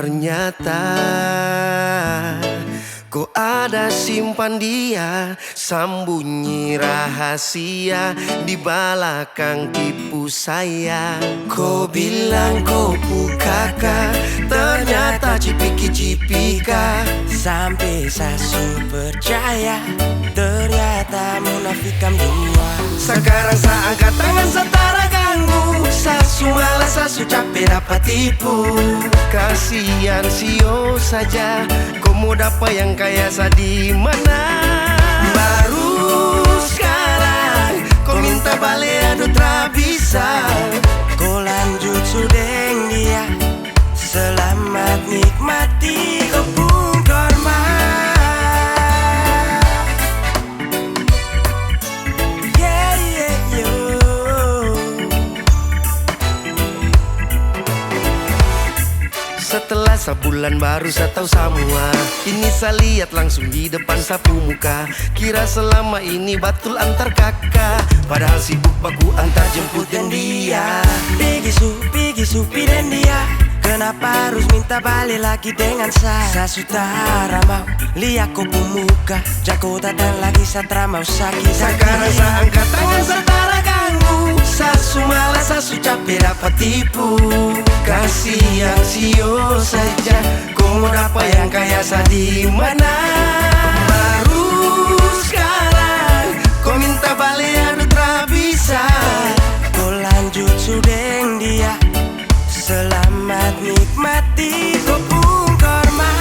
Ternyata kau ada simpan dia, sembunyi rahasia di belakang tipu saya. Kau bilang kau kakak, ternyata cipiki-cipika. Sampai sasu percaya, ternyata munafikam dua. Sekarang saya angkat tangan setara ganggu, sasu malas sasu capek dapat tipu. Kasihan sio saja, kau mau dapat yang kaya di mana? Baru sekarang kau minta balik, aduh tak bisa. Kau lanjut sudeng dia, selamat nikmati kau pun korma. Yeah, yeah, yo. Setelah sebulan baru saya tahu semua. Ini saya lihat langsung di depan sapu muka. Kira selama ini batul antar kakak, padahal sibuk baku antar jemput dan dia. Pigi supi dan dia, kenapa harus minta balik lagi dengan saya? Saya sudah mau lihat kau muka, jago datang lagi satra mau sakit. Sekarang saya angkat tangan setara ganggu, sasu malas sasu capek dapat tipu. Kasihan sio saja, kau mau dapat yang kaya di mana? Baru sekarang kau minta balik, aduh tak bisa. Kau lanjut sudeng dia, selamat nikmati kau pun korma.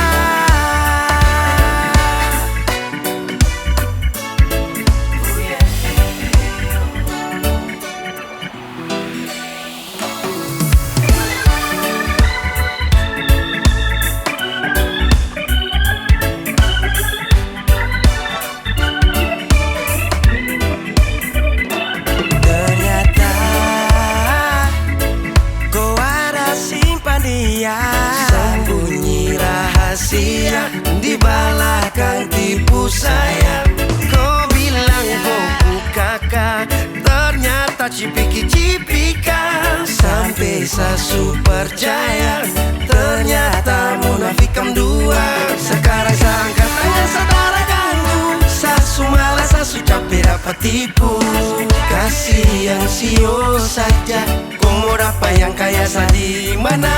Sembunyi rahasia di belakang tipu saya. Kau bilang kau kakak, ternyata cipiki-cipika. Sampai sasu percaya, ternyata munafikam dua. Sekarang saya angkat tangan setara ganggu, sasu malas sasu capek dapat tipu. Kasihan sio saja, kau mau dapat yang kaya di mana?